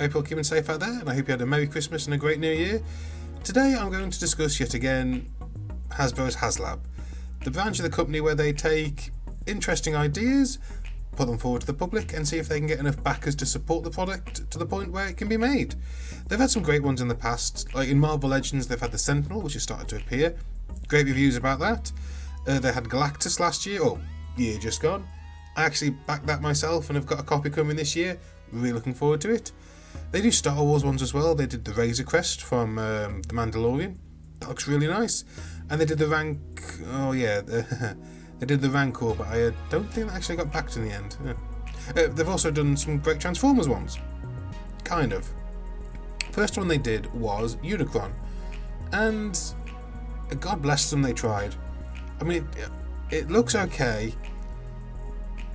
hope you're keeping safe out there, and I hope you had a Merry Christmas and a great New Year. Today I'm going to discuss yet again Hasbro's HasLab, the branch of the company where they take interesting ideas, put them forward to the public, and see if they can get enough backers to support the product to the point where it can be made. They've had some great ones in the past, like in Marvel Legends they've had the Sentinel, which has started to appear. Great reviews about that. They had Galactus last year, or year just gone. I actually backed that myself and have got a copy coming this year. Really looking forward to it. They do Star Wars ones as well. They did the Razor Crest from The Mandalorian. That looks really nice. And they did the they did the Rancor, but I don't think that actually got backed in the end. They've also done some great Transformers ones. Kind of. First one they did was Unicron. And God bless them, they tried. I mean, it looks okay,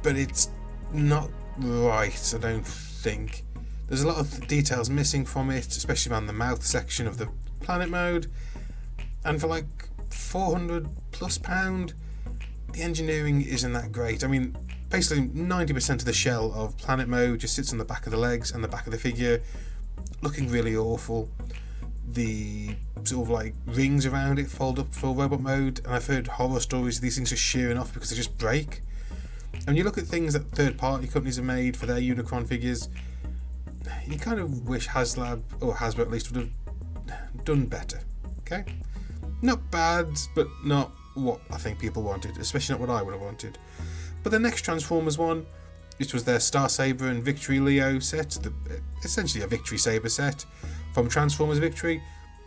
but it's not right, I don't think. There's a lot of details missing from it, especially around the mouth section of the planet mode. And for like £400 plus, the engineering isn't that great. I mean, basically 90% of the shell of planet mode just sits on the back of the legs and the back of the figure, looking really awful. The sort of like rings around it fold up for robot mode, and I've heard horror stories of these things just shearing off because they just break. And you look at things that third-party companies have made for their Unicron figures, you kind of wish HasLab, or Hasbro at least, would have done better. Okay? Not bad, but not what I think people wanted, especially not what I would have wanted. But the next Transformers one, which was their Star Saber and Victory Leo set, essentially a Victory Saber set from Transformers Victory,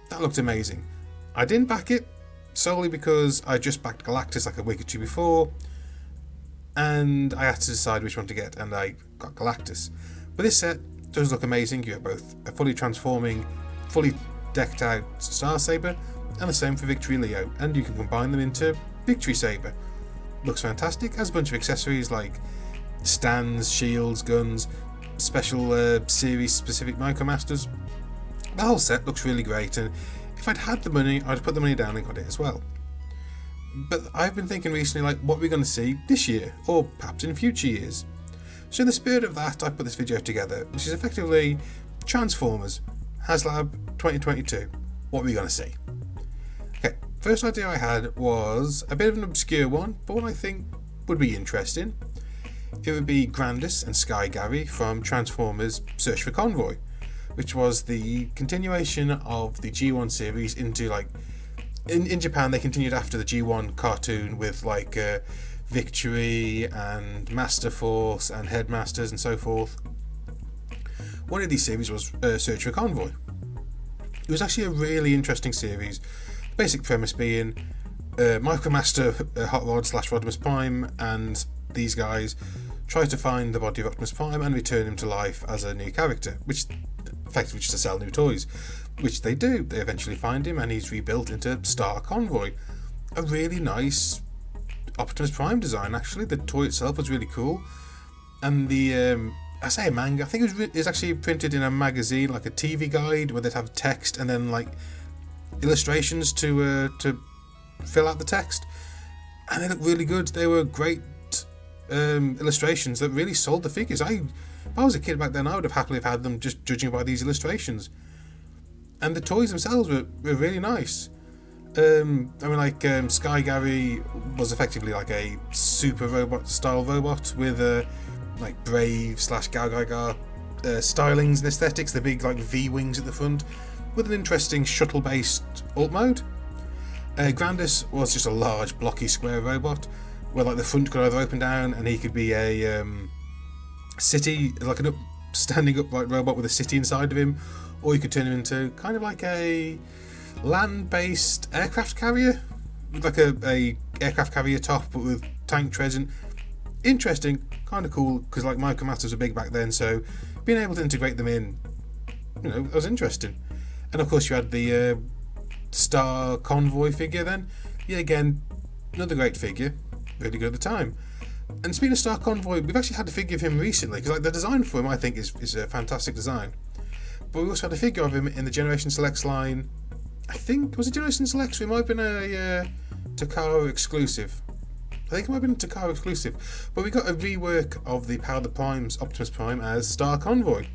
that looked amazing. I didn't back it solely because I just backed Galactus like a week or two before, and I had to decide which one to get, and I got Galactus. But this set does look amazing. You have both a fully transforming, fully decked out Star Saber, and the same for Victory Leo, and you can combine them into Victory Saber. Looks fantastic. Has a bunch of accessories like stands, shields, guns, special series specific Micromasters. The whole set looks really great, and if I'd had the money, I'd put the money down and got it as well. But I've been thinking recently, like, what we're going to see this year, or perhaps in future years. So in the spirit of that, I put this video together, which is effectively Transformers HasLab 2022. What are we going to see? Okay, first idea I had was a bit of an obscure one, but one I think would be interesting. It would be Grandis and Sky Gary from Transformers Search for Convoy, which was the continuation of the G1 series into like in Japan. They continued after the G1 cartoon with like Victory and Master Force and Headmasters and so forth. One of these series was Search for Convoy. It was actually a really interesting series. The basic premise being Micromaster Hot Rod / Optimus Prime and these guys try to find the body of Optimus Prime and return him to life as a new character, which effectively just to sell new toys, which they do. They eventually find him and he's rebuilt into Star Convoy. A really nice Optimus Prime design, actually. The toy itself was really cool, and the I say a manga, I think it was actually printed in a magazine, like a TV guide where they'd have text and then like illustrations to fill out the text, and they looked really good. They were great illustrations that really sold the figures. If I was a kid back then, I would have happily have had them just judging by these illustrations. And the toys themselves were really nice. I mean, like Sky Gary was effectively like a super robot style robot with like Brave / Gagaga stylings and aesthetics, the big like V wings at the front, with an interesting shuttle based alt mode. Grandis was just a large blocky square robot where like the front could either open down and he could be a city, like an standing upright robot with a city inside of him, or you could turn him into kind of like a land-based aircraft carrier with like a aircraft carrier top but with tank treads. And interesting, kind of cool, because like Micromasters were big back then, so being able to integrate them in, you know, was interesting. And of course you had the Star Convoy figure then. Yeah, again, another great figure, really good at the time. And speaking of Star Convoy, we've actually had a figure of him recently, because like the design for him I think is a fantastic design. But we also had a figure of him in the Generation Selects line. I think, was it Generation Selects? It might have been a Takara exclusive. I think it might have been a Takara exclusive. But we got a rework of the Power of the Prime's Optimus Prime as Star Convoy.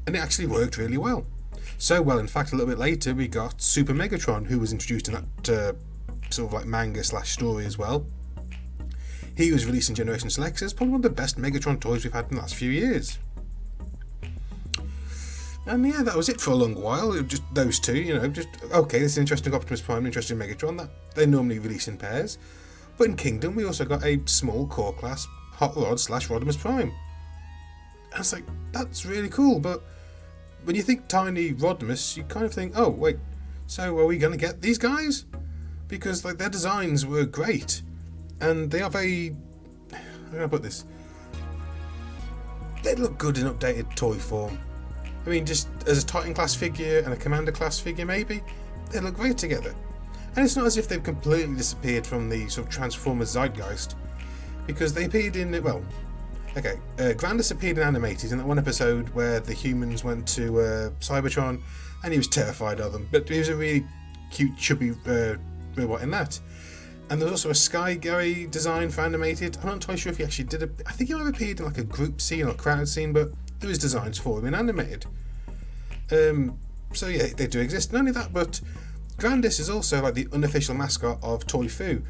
and it actually worked really well. So well, in fact, a little bit later we got Super Megatron, who was introduced in that sort of like manga / story as well. He was released in Generation Selects as probably one of the best Megatron toys we've had in the last few years. And yeah, that was it for a long while. It was just those two, just okay, this is interesting Optimus Prime, interesting Megatron, that they normally release in pairs. But in Kingdom we also got a small core class Hot Rod / Rodimus Prime. And it's like, that's really cool, but when you think tiny Rodimus, you kind of think, oh wait, so are we going to get these guys? Because like their designs were great, and they are very, how can I put this? They look good in updated toy form. I mean, just as a Titan class figure and a Commander class figure maybe, they look great together. And it's not as if they've completely disappeared from the sort of Transformers zeitgeist, because they appeared in, Grandis appeared in animated in that one episode where the humans went to Cybertron and he was terrified of them, but he was a really cute, chubby robot in that. And there's also a Sky Gary design for animated. I'm not entirely sure if he actually did I think he might have appeared in like a group scene or a crowd scene, but there was designs for him in animated. So yeah, they do exist. Not only that, but Grandis is also like the unofficial mascot of Toy Fu.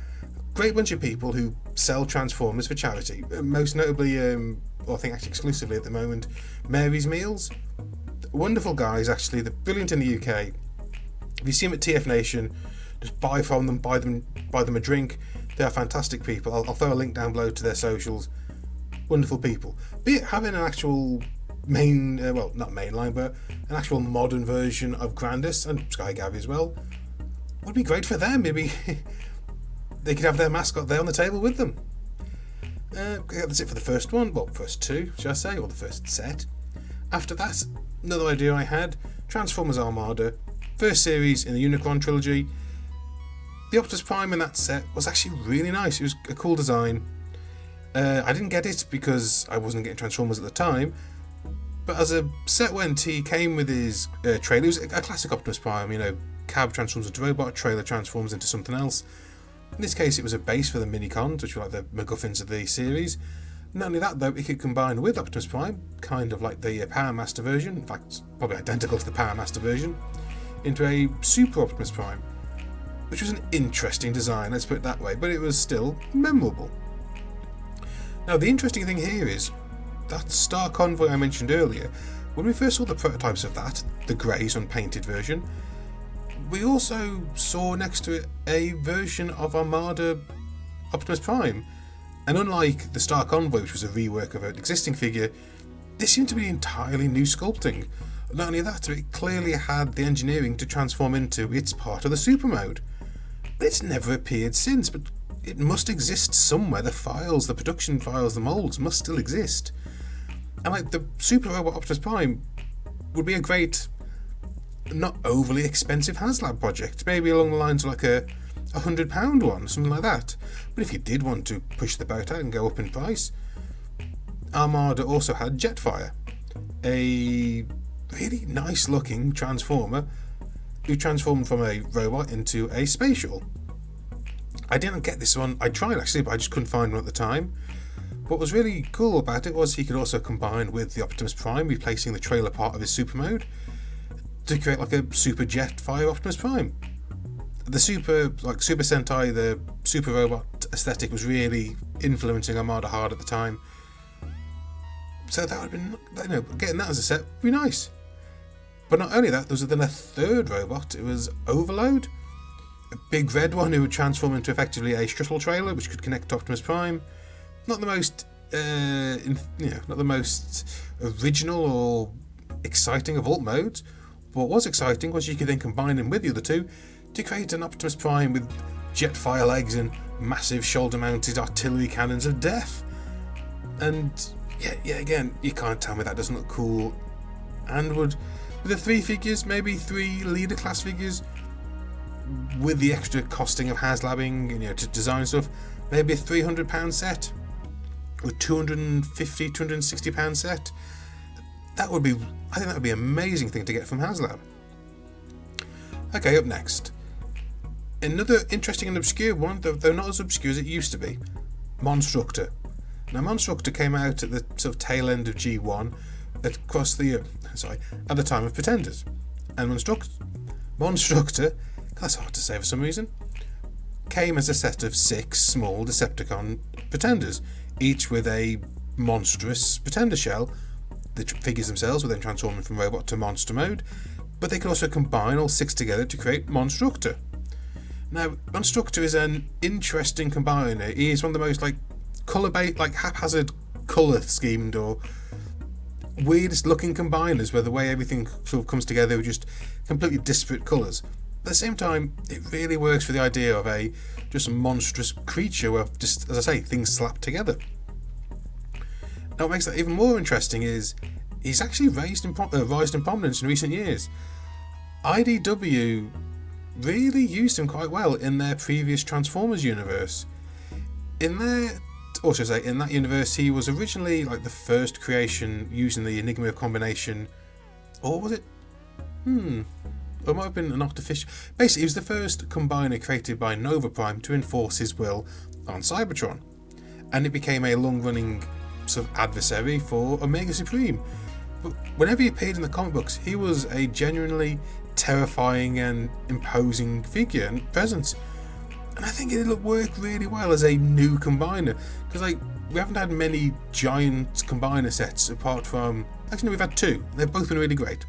Great bunch of people who sell Transformers for charity. Most notably, or I think actually exclusively at the moment, Mary's Meals. Wonderful guys, actually. They're brilliant in the UK. If you see them at TF Nation, just buy from them, buy them a drink. They are fantastic people. I'll throw a link down below to their socials. Wonderful people. Be it having an actual main, not mainline, but an actual modern version of Grandis and Sky Gary as well, would be great for them. Maybe they could have their mascot there on the table with them. That's it for the first one. Well, first two, should I say, or the first set. After that, another idea I had, Transformers Armada, first series in the Unicron trilogy. The Optimus Prime in that set was actually really nice. It was a cool design. I didn't get it because I wasn't getting Transformers at the time, but as a set went, he came with his trailer. It was a classic Optimus Prime, cab transforms into robot, trailer transforms into something else. In this case, it was a base for the Minicons, which were like the MacGuffins of the series. Not only that, though, it could combine with Optimus Prime, kind of like the Power Master version, in fact, probably identical to the Power Master version, into a Super Optimus Prime, which was an interesting design, let's put it that way, but it was still memorable. Now, the interesting thing here is that Star Convoy I mentioned earlier, when we first saw the prototypes of that, the greys unpainted version, we also saw next to it a version of Armada Optimus Prime, and unlike the Star Convoy, which was a rework of an existing figure, this seemed to be entirely new sculpting. Not only that, it clearly had the engineering to transform into its part of the Super mode. But it's never appeared since, but it must exist somewhere. The files, the production files, the molds must still exist. And like the Super Robot Optimus Prime would be a great, not overly expensive HasLab project, maybe along the lines of like a £100 one, something like that. But if you did want to push the boat out and go up in price, Armada also had Jetfire, a really nice looking transformer who transformed from a robot into a space shuttle. I didn't get this one. I tried actually, but I just couldn't find one at the time. What was really cool about it was he could also combine with the Optimus Prime, replacing the trailer part of his super mode, to create like a Super Jetfire Optimus Prime. The Super Sentai, the Super Robot aesthetic was really influencing Armada hard at the time. So that would have been, getting that as a set would be nice. But not only that, there was then a third robot. It was Overload, a big red one who would transform into effectively a shuttle trailer, which could connect to Optimus Prime. Not the most, not the most original or exciting of alt modes. But what was exciting was you could then combine them with the other two to create an Optimus Prime with Jetfire legs and massive shoulder-mounted artillery cannons of death. And yeah, again, you can't tell me that doesn't look cool. And with the 3 figures, maybe 3 leader class figures, with the extra costing of HasLabbing, to design stuff, maybe a £300 set, or £250, £260 set. I think that would be an amazing thing to get from HasLab. Okay, up next. Another interesting and obscure one, though not as obscure as it used to be. Constructor. Now, Constructor came out at the sort of tail end of G1, across the at the time of Pretenders, and Monstructor, that's hard to say for some reason, came as a set of 6 small Decepticon Pretenders, each with a monstrous Pretender shell. The figures themselves were then transforming from robot to monster mode, but they could also combine all 6 together to create Monstructor. Now, Constructor is an interesting combiner. He is one of the most colour-based, haphazard colour schemed or weirdest looking combiners, where the way everything sort of comes together with just completely disparate colours. At the same time, it really works for the idea of a just monstrous creature where, just as I say, things slap together. Now, what makes that even more interesting is he's actually raised in prominence in recent years. IDW really used him quite well in their previous Transformers universe. In that universe, he was originally the first creation using the Enigma combination, or was it? Or it might have been an artificial. Basically, he was the first combiner created by Nova Prime to enforce his will on Cybertron, and it became a long-running sort of adversary for Omega Supreme. But whenever he appeared in the comic books, he was a genuinely terrifying and imposing figure and presence, and I think it'll work really well as a new combiner, because we haven't had many giant combiner sets apart from, actually no, we've had 2. They've both been really great.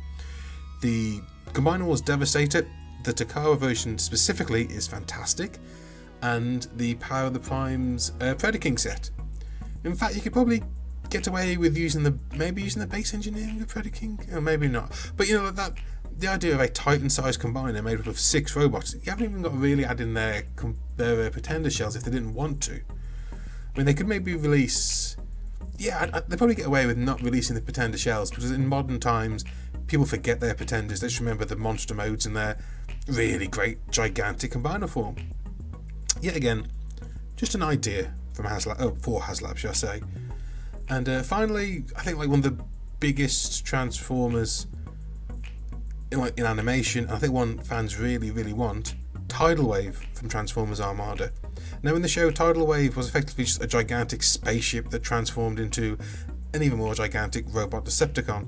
The Combiner Wars Devastator, the Takara version specifically, is fantastic, and the Power of the Primes Predaking set. In fact, you could probably get away with using the base engineering of Predaking, or maybe not. But the idea of a Titan-sized combiner made up of 6 robots, you haven't even got to really add in their Pretender shells if they didn't want to. I mean, they could maybe release... Yeah, they'd probably get away with not releasing the Pretender shells, because in modern times, people forget their Pretenders. They just remember the monster modes and their really great, gigantic combiner form. Yet again, just an idea from HasLab, for HasLab, shall I say. And finally, I think one of the biggest Transformers in animation, and I think one fans really, really want, Tidal Wave from Transformers Armada. Now, in the show, Tidal Wave was effectively just a gigantic spaceship that transformed into an even more gigantic robot Decepticon,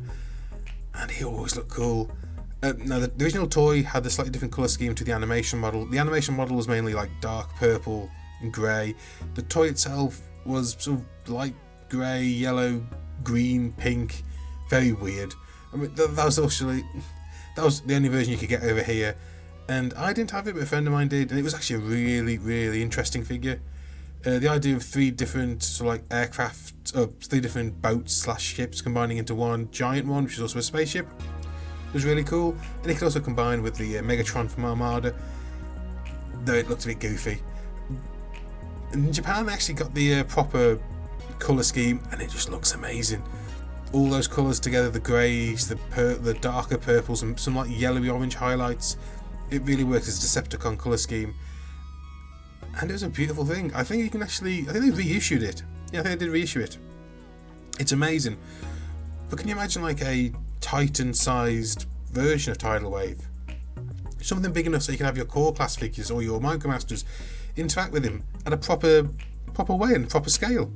and he always looked cool. Now, the original toy had a slightly different colour scheme to the animation model. The animation model was mainly dark purple and grey. The toy itself was sort of light grey, yellow, green, pink, very weird. I mean, that was the only version you could get over here, and I didn't have it, but a friend of mine did, and it was actually a really, really interesting figure. The idea of 3 different aircraft, 3 different boats/ships combining into one giant one, which is also a spaceship, was really cool. And it could also combine with the Megatron from Armada, though it looked a bit goofy. In Japan, they actually got the proper colour scheme, and it just looks amazing. All those colours together, the greys, the darker purples, and some yellowy orange highlights. It really works as a Decepticon colour scheme, and it was a beautiful thing. I think they reissued it. Yeah, I think they did reissue it. It's amazing. But can you imagine a Titan-sized version of Tidal Wave? Something big enough so you can have your core class figures or your Micromasters interact with him at a proper way and proper scale.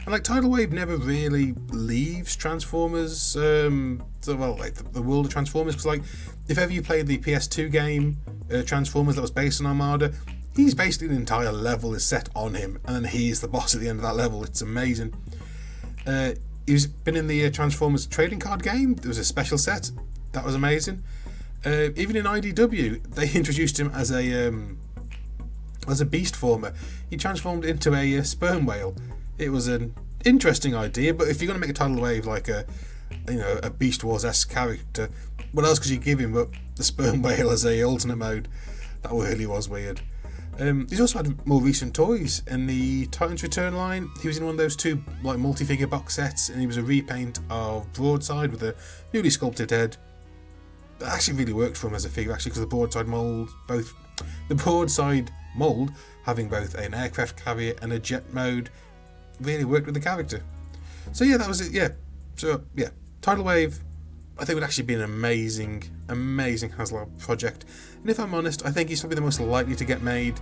And Tidal Wave never really leaves Transformers, the world of Transformers, because if ever you played the PS2 game Transformers that was based on Armada, he's basically an entire level is set on him, and then he's the boss at the end of that level. It's amazing. He's been in the Transformers trading card game. There was a special set that was amazing. Even in IDW, they introduced him as a beast former. He transformed into a sperm whale. It was an interesting idea, but if you're going to make a Tidal Wave a Beast Wars-esque character, what else could you give him but the sperm whale as a alternate mode? That really was weird. He's also had more recent toys. In the Titans Return line, he was in one of those 2 multi-figure box sets, and he was a repaint of Broadside with a newly sculpted head. That actually really worked for him as a figure, because the Broadside mould having both an aircraft carrier and a jet mode really worked with the character. So yeah, that was it. Tidal Wave, I think, would actually be an amazing HasLab project. And if I'm honest, I think he's probably the most likely to get made,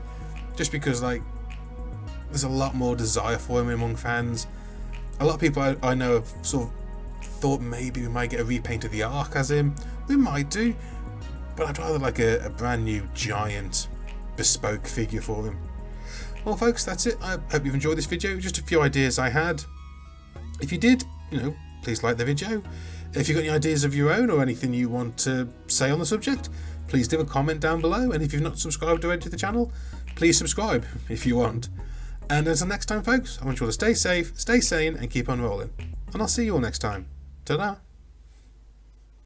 just because there's a lot more desire for him among fans. A lot of people I know have sort of thought maybe we might get a repaint of the Ark as him. We might do, but I'd rather like a brand new giant bespoke figure for him. Well folks, that's it. I hope you've enjoyed this video. Just a few ideas I had. If you did, please like the video. If you've got any ideas of your own or anything you want to say on the subject, please leave a comment down below. And if you've not subscribed already to the channel, please subscribe if you want. And until next time folks, I want you all to stay safe, stay sane and keep on rolling. And I'll see you all next time. Ta-da!